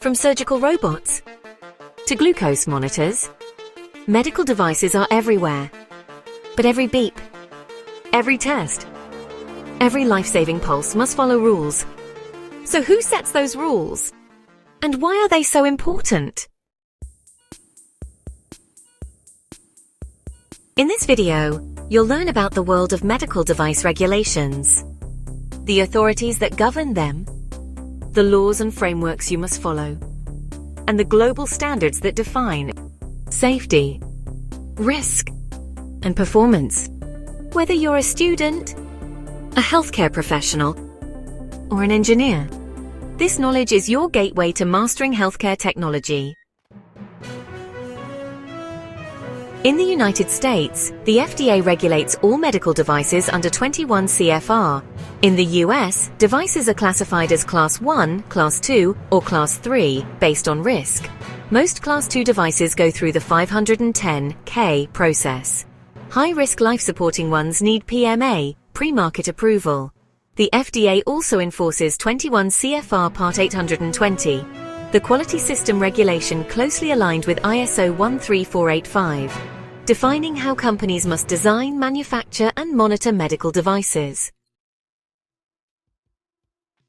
From surgical robots to glucose monitors, medical devices are everywhere. But every beep, every test, every life-saving pulse must follow rules. So who sets those rules? And why are they so important? In this video, you'll learn about the world of medical device regulations, the authorities that govern them, the laws and frameworks you must follow, and the global standards that define safety, risk, and performance. Whether you're a student, a healthcare professional, or an engineer, this knowledge is your gateway to mastering healthcare technology. In the United States, the FDA regulates all medical devices under 21 CFR. In the US, devices are classified as Class 1, Class 2, or Class 3, based on risk. Most Class 2 devices go through the 510(k) process. High-risk life-supporting ones need PMA, pre-market approval. The FDA also enforces 21 CFR Part 820, the quality system regulation closely aligned with ISO 13485, defining how companies must design, manufacture, and monitor medical devices.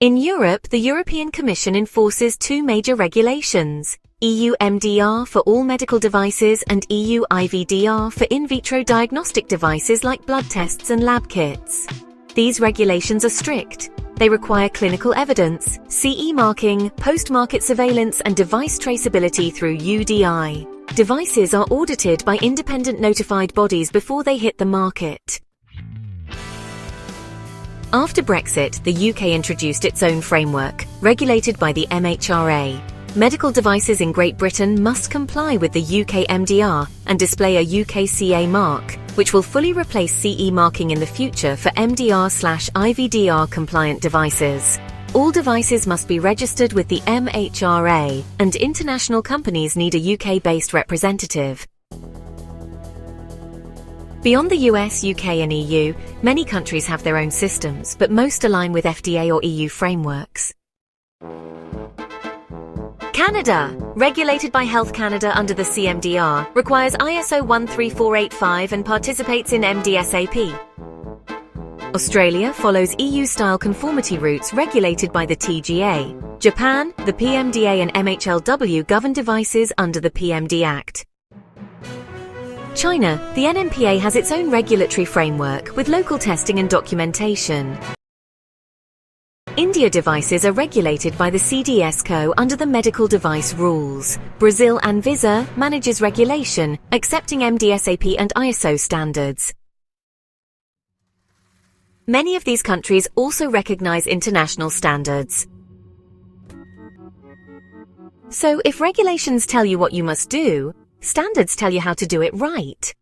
In Europe, the European Commission enforces two major regulations: EU MDR for all medical devices and EU IVDR for in vitro diagnostic devices like blood tests and lab kits. These regulations are strict. They require clinical evidence, CE marking, post-market surveillance, and device traceability through UDI. Devices are audited by independent notified bodies before they hit the market. After Brexit, the UK introduced its own framework, regulated by the MHRA. Medical devices in Great Britain must comply with the UK MDR and display a UK CA mark, which will fully replace CE marking in the future for MDR/IVDR compliant devices. All devices must be registered with the MHRA, and international companies need a UK-based representative. Beyond the US, UK, and EU, many countries have their own systems, but most align with FDA or EU frameworks. Canada, regulated by Health Canada under the CMDR, requires ISO 13485 and participates in MDSAP. Australia follows EU-style conformity routes regulated by the TGA. Japan, the PMDA and MHLW govern devices under the PMD Act. China, the NMPA has its own regulatory framework with local testing and documentation. India devices are regulated by the CDSCO under the medical device rules. Brazil Anvisa manages regulation, accepting MDSAP and ISO standards. Many of these countries also recognize international standards. So if regulations tell you what you must do, standards tell you how to do it right.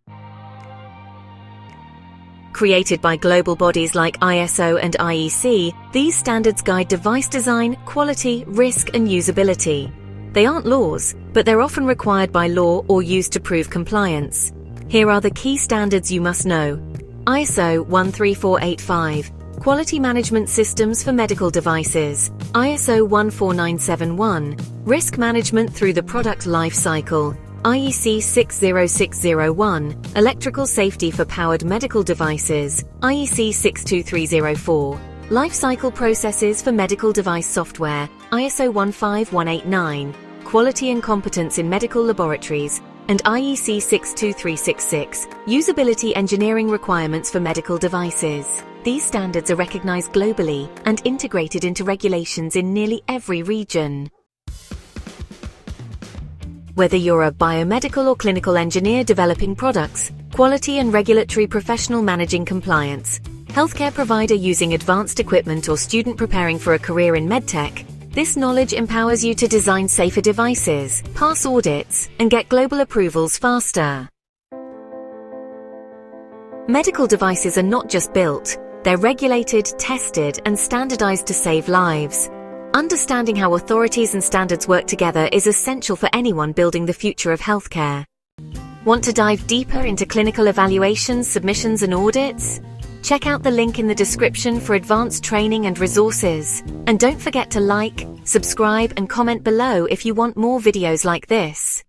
Created by global bodies like ISO and IEC, these standards guide device design, quality, risk, and usability. They aren't laws, but they're often required by law or used to prove compliance. Here are the key standards you must know. ISO 13485, Quality Management Systems for Medical Devices. ISO 14971, Risk Management through the Product Life Cycle. IEC 60601, Electrical Safety for Powered Medical Devices. IEC 62304, Life Cycle Processes for Medical Device Software. ISO 15189, Quality and Competence in Medical Laboratories. And IEC 62366, Usability Engineering Requirements for Medical Devices. These standards are recognized globally and integrated into regulations in nearly every region. Whether you're a biomedical or clinical engineer developing products, quality and regulatory professional managing compliance, healthcare provider using advanced equipment, or student preparing for a career in medtech, this knowledge empowers you to design safer devices, pass audits, and get global approvals faster. Medical devices are not just built, they're regulated, tested, and standardized to save lives. Understanding how authorities and standards work together is essential for anyone building the future of healthcare. Want to dive deeper into clinical evaluations, submissions, and audits? Check out the link in the description for advanced training and resources. And don't forget to like, subscribe and comment below if you want more videos like this.